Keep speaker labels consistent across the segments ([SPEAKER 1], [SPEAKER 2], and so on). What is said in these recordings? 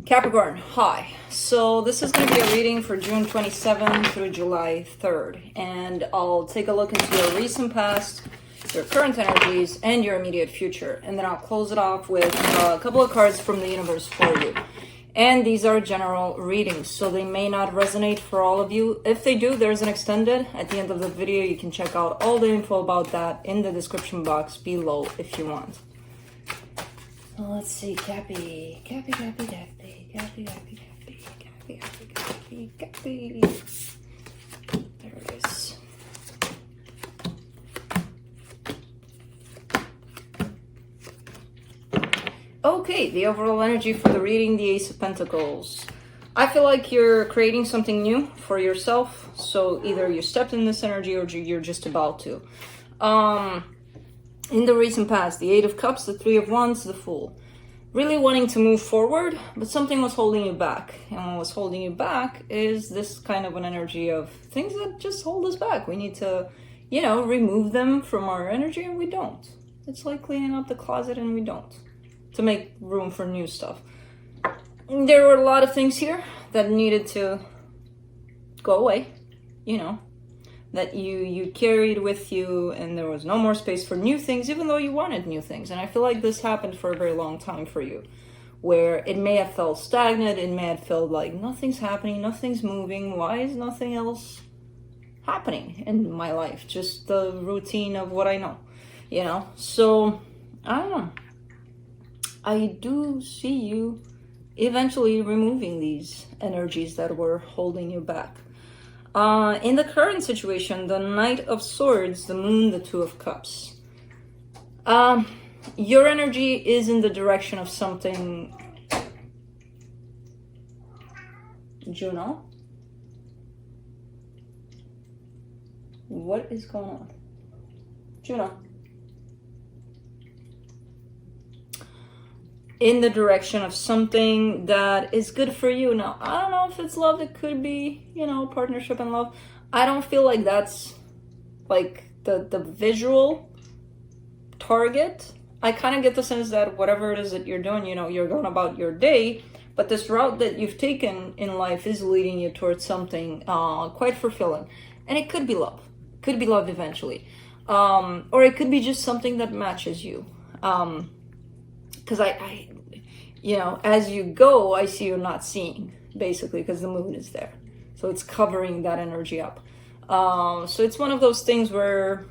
[SPEAKER 1] Capricorn, hi. So this is going to be a reading for June 27th through July 3rd. And I'll take a look into your recent past, your current energies, and your immediate future. And then I'll close it off with a couple of cards from the universe for you. And these are general readings, so they may not resonate for all of you. If they do, there's an extended at the end of the video. You can check out all the info about that in the description box below if you want. Let's see, Cappy. There it is. Okay, the overall energy for the reading, the Ace of Pentacles. I feel like you're creating something new for yourself. So either you stepped in this energy or you're just about to. In the recent past, the Eight of Cups, the Three of Wands, the Fool. Really wanting to move forward, but something was holding you back. And what was holding you back is this kind of an energy of things that just hold us back. We need to, remove them from our energy, and we don't. It's like cleaning up the closet, and we don't. To make room for new stuff. There were a lot of things here that needed to go away, that you carried with you, and there was no more space for new things, even though you wanted new things. And I feel like this happened for a very long time for you, where it may have felt stagnant, it may have felt like nothing's happening, nothing's moving, why is nothing else happening in my life? Just the routine of what I know, So, I don't know. I do see you eventually removing these energies that were holding you back. In the current situation, the Knight of Swords, the Moon, the Two of Cups. Your energy is in the direction of something... Juno? What is going on? Juno. In the direction of something that is good for you. Now, I don't know if it's love. It could be, partnership and love. I don't feel like that's like the visual target. I kind of get the sense that whatever it is that you're doing, you're going about your day, but this route that you've taken in life is leading you towards something quite fulfilling. And it could be love. Could be love eventually. Or it could be just something that matches you. Because I as you go, I see you not seeing, basically, because the moon is there. So it's covering that energy up. So it's one of those things where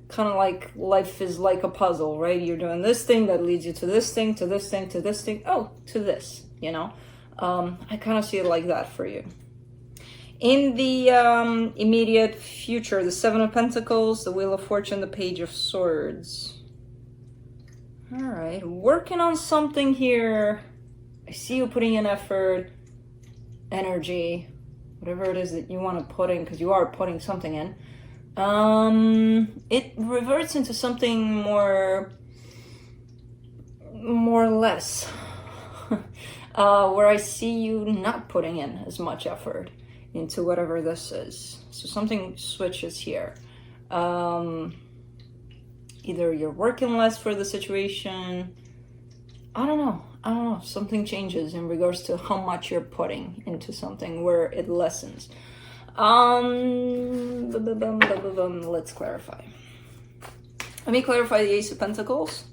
[SPEAKER 1] kind of like life is like a puzzle, right? You're doing this thing that leads you to this thing, to this thing, to this thing. Oh, to this, I kind of see it like that for you. In the immediate future, the Seven of Pentacles, the Wheel of Fortune, the Page of Swords. All right, working on something here. I see you putting in effort, energy, whatever it is that you want to put in, because you are putting something in. It reverts into something more or less, where I see you not putting in as much effort into whatever this is. So something switches here. Either you're working less for the situation. I don't know. Something changes in regards to how much you're putting into something where it lessens. Let's clarify. Let me clarify the Ace of Pentacles.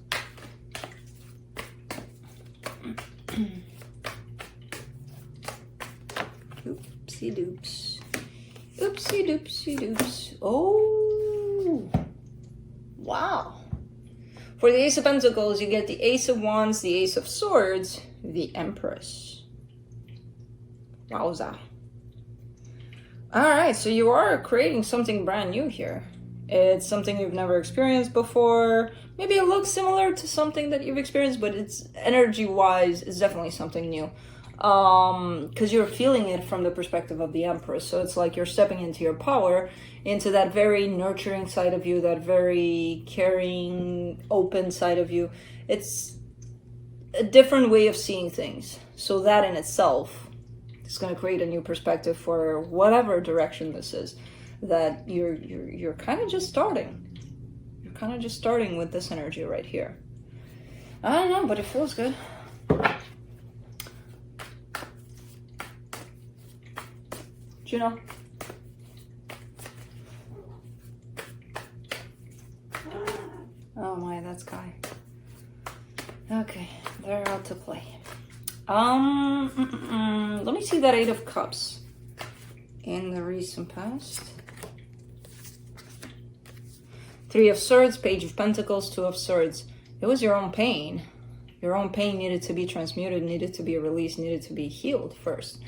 [SPEAKER 1] Oopsie doops. Oopsie doopsie doops. Oh. Wow. For the Ace of Pentacles, you get the Ace of Wands, the Ace of Swords, the Empress. Wowza. Alright, so you are creating something brand new here. It's something you've never experienced before. Maybe it looks similar to something that you've experienced, but it's energy-wise, it's definitely something new. Because you're feeling it from the perspective of the Empress. So it's like you're stepping into your power, into that very nurturing side of you, that very caring, open side of you. It's a different way of seeing things. So that in itself is going to create a new perspective for whatever direction this is that you're kind of just starting. You're kind of just starting with this energy right here. I don't know, but it feels good. you know? Oh my, that's Kai. Okay, they're out to play. Let me see that Eight of Cups in the recent past. Three of Swords, Page of Pentacles, Two of Swords. It was your own pain. Your own pain needed to be transmuted, needed to be released, needed to be healed first.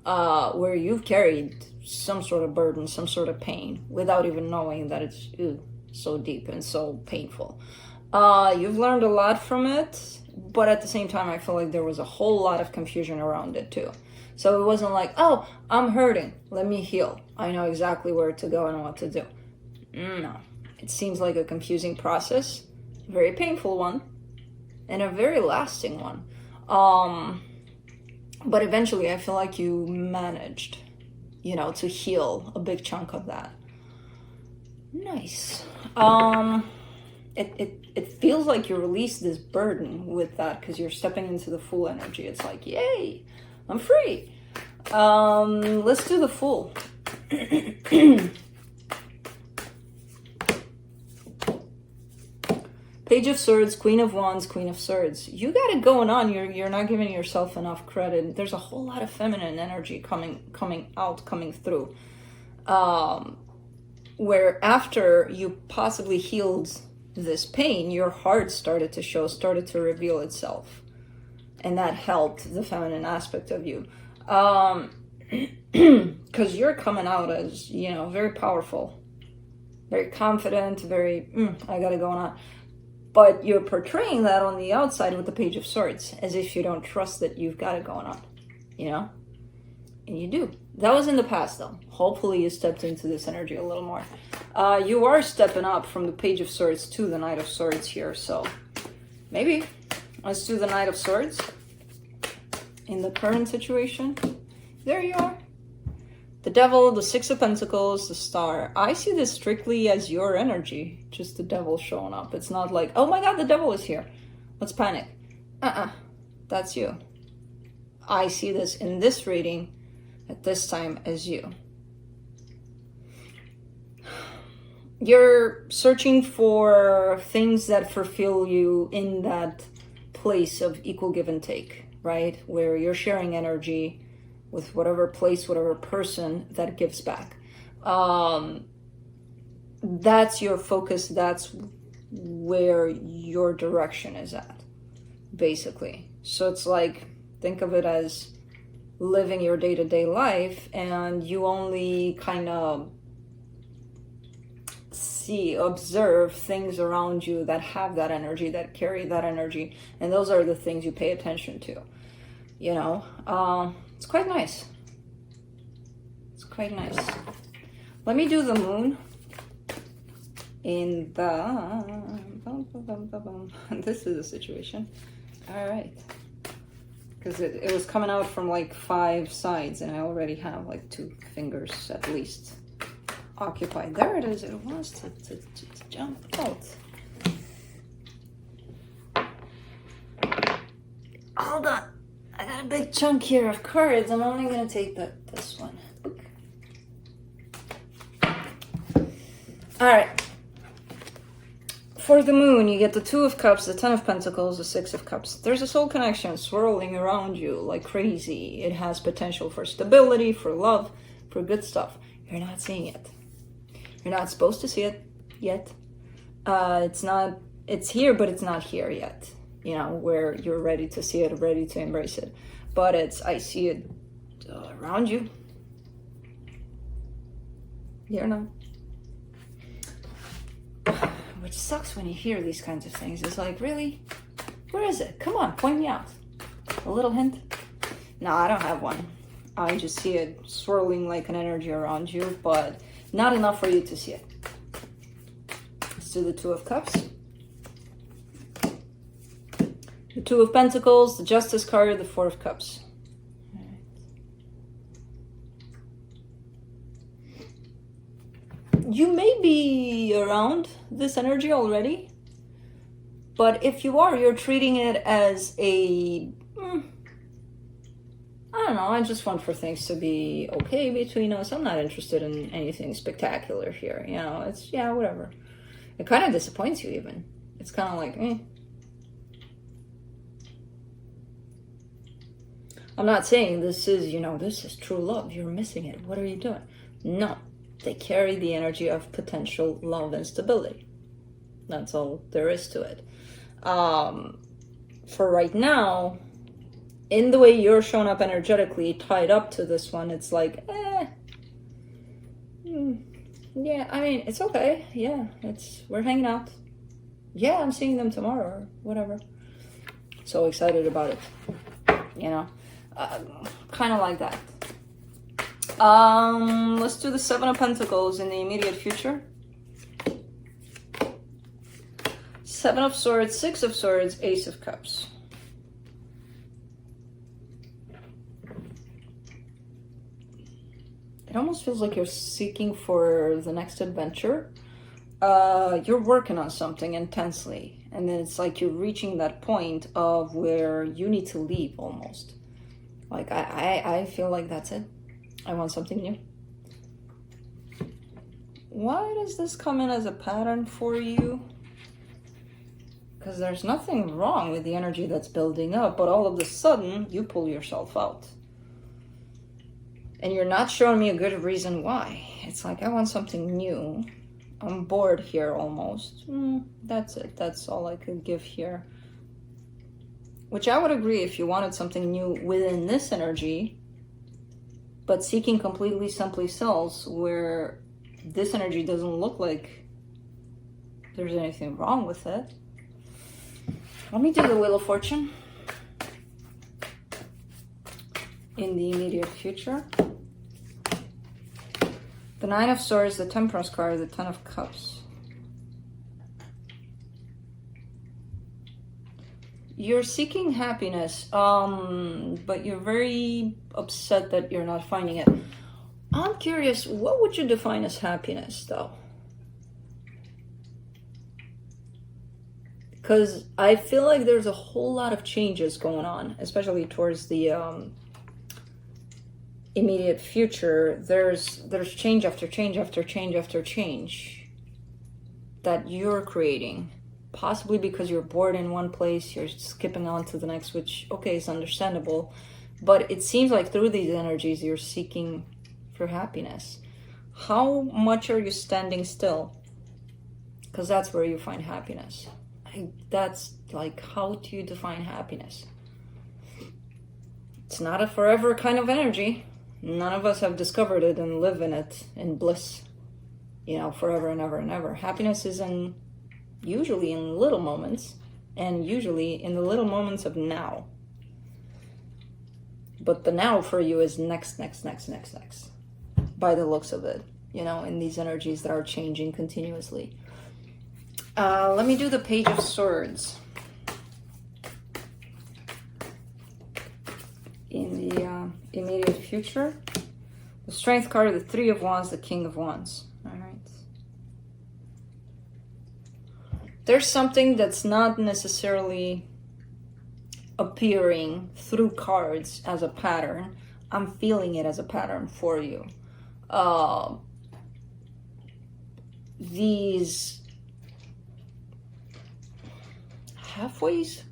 [SPEAKER 1] Where you've carried some sort of burden, some sort of pain, without even knowing that it's so deep and so painful. You've learned a lot from it, but at the same time, I feel like there was a whole lot of confusion around it too. So it wasn't like, oh, I'm hurting, let me heal. I know exactly where to go and what to do. No, it seems like a confusing process, a very painful one, and a very lasting one. But eventually I feel like you managed, to heal a big chunk of that. Nice. It feels like you released this burden with that because you're stepping into the Fool energy. It's like, yay, I'm free. Let's do the Fool. Page of Swords, Queen of Wands, Queen of Swords. You got it going on. You're not giving yourself enough credit. There's a whole lot of feminine energy coming through. Where after you possibly healed this pain, your heart started to show, started to reveal itself. And that helped the feminine aspect of you. Because you're coming out as, very powerful, very confident, very, I got it going on. But you're portraying that on the outside with the Page of Swords, as if you don't trust that you've got it going on, And you do. That was in the past, though. Hopefully you stepped into this energy a little more. You are stepping up from the Page of Swords to the Knight of Swords here, so maybe let's do the Knight of Swords in the current situation. There you are. The Devil, the Six of Pentacles, the Star. I see this strictly as your energy, just the Devil showing up. It's not like, oh my god, the Devil is here, let's panic. That's you. I see this in this reading at this time as you. You're searching for things that fulfill you in that place of equal give and take, right? Where you're sharing energy with whatever place, whatever person that gives back. That's your focus. That's where your direction is at, basically. So it's like, think of it as living your day-to-day life, and you only kind of observe things around you that have that energy, that carry that energy, and those are the things you pay attention to. It's quite nice. It's quite nice. Let me do the Moon in the... This is a situation. All right. Because it was coming out from like 5 sides, and I already have like 2 fingers at least occupied. There it is. It wants to jump out. Hold on. I got a big chunk here of cards. I'm only going to take this one. All right. For the Moon, you get the Two of Cups, the Ten of Pentacles, the Six of Cups. There's a soul connection swirling around you like crazy. It has potential for stability, for love, for good stuff. You're not seeing it. You're not supposed to see it yet. It's here, but it's not here yet. Where you're ready to see it, ready to embrace it. But I see it around you. You're not. Which sucks when you hear these kinds of things. It's like, really? Where is it? Come on, point me out. A little hint? No, I don't have one. I just see it swirling like an energy around you, but not enough for you to see it. Let's do the Two of Cups. The Two of Pentacles, the Justice card, the Four of Cups. All right. You may be around this energy already, but if you are, you're treating it as a, I don't don't know. I just want for things to be okay between us. I'm not interested in anything spectacular here. You know, it's, yeah, whatever. It kind of disappoints you even. It's kind of like, I'm not saying this is, you know, this is true love. You're missing it. What are you doing? No. They carry the energy of potential love and stability. That's all there is to it. For right now, in the way you're showing up energetically, tied up to this one, it's like, yeah, I mean, it's okay. Yeah, we're hanging out. Yeah, I'm seeing them tomorrow or whatever. So excited about it, you know, kind of like that. Let's do the Seven of Pentacles in the immediate future. Seven of Swords, Six of Swords, Ace of Cups. It almost feels like you're seeking for the next adventure. You're working on something intensely, and then it's like you're reaching that point of where you need to leave almost. Like, I feel like that's it. I want something new. Why does this come in as a pattern for you? Because there's nothing wrong with the energy that's building up, but all of a sudden, you pull yourself out. And you're not showing me a good reason why. It's like, I want something new. I'm bored here almost. That's it. That's all I could give here. Which I would agree, if you wanted something new within this energy, but seeking completely someplace else where this energy doesn't look like there's anything wrong with it. Let me do the Wheel of Fortune in the immediate future. The Nine of Swords, the Temperance card, the Ten of Cups. You're seeking happiness, but you're very upset that you're not finding it. I'm curious, what would you define as happiness, though? Because I feel like there's a whole lot of changes going on, especially towards the immediate future. There's change after change after change after change that you're creating. Possibly because you're bored in one place, you're skipping on to the next, which, okay, is understandable. But it seems like through these energies, you're seeking for happiness. How much are you standing still? Because that's where you find happiness. That's like, how do you define happiness? It's not a forever kind of energy. None of us have discovered it and live in it in bliss, you know, forever and ever and ever. Happiness is usually in little moments, and usually in the little moments of now. But the now for you is next, by the looks of it, you know, in these energies that are changing continuously. Let me do the Page of Swords in the immediate future. The Strength card, the Three of Wands, the King of Wands. All right. There's something that's not necessarily appearing through cards as a pattern. I'm feeling it as a pattern for you. These halfways,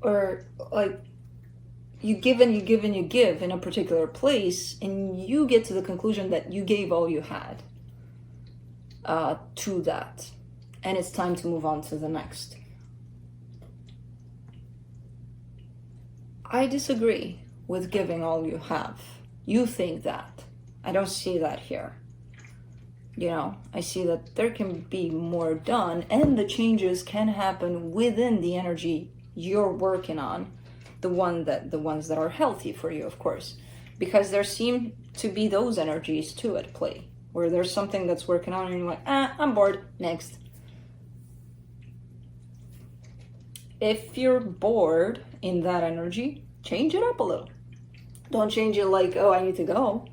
[SPEAKER 1] or like you give and you give and you give in a particular place, and you get to the conclusion that you gave all you had to that, and it's time to move on to the next. I disagree with giving all you have. You think that. I don't see that here. You know, I see that there can be more done, and the changes can happen within the energy you're working on, the ones that are healthy for you, of course, because there seem to be those energies too at play, where there's something that's working on and you're like, I'm bored, next. If you're bored in that energy, change it up a little. Don't change it like, I need to go.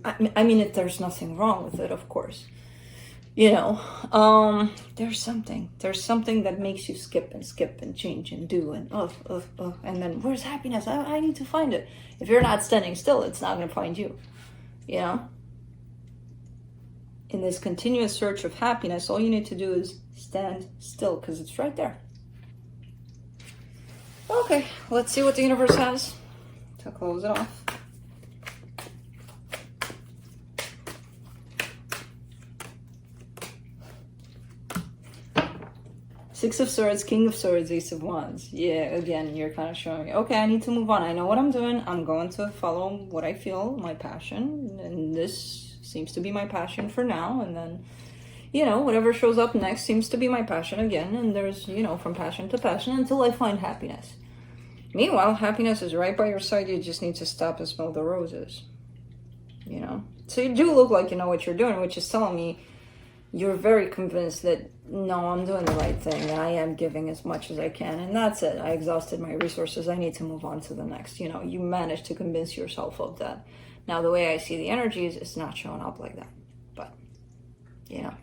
[SPEAKER 1] I mean, if there's nothing wrong with it, of course. you know, there's something that makes you skip and change and do and and then where's happiness? I need to find it. If you're not standing still, it's not going to find you, you know. In this continuous search of happiness, all you need to do is stand still, because it's right there. Okay, let's see what the universe has to close it off. Six of Swords, King of Swords, Ace of Wands. Yeah, again, you're kind of showing me, okay, I need to move on. I know what I'm doing. I'm going to follow what I feel, my passion. And this seems to be my passion for now. And then, you know, whatever shows up next seems to be my passion again. And there's, you know, from passion to passion until I find happiness. Meanwhile, happiness is right by your side. You just need to stop and smell the roses. You know? So you do look like you know what you're doing, which is telling me you're very convinced that, no, I'm doing the right thing and I am giving as much as I can. And that's it. I exhausted my resources. I need to move on to the next. You know, you managed to convince yourself of that. Now, the way I see the energies, it's not showing up like that. But, you know,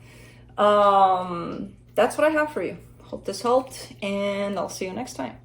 [SPEAKER 1] that's what I have for you. Hope this helped, and I'll see you next time.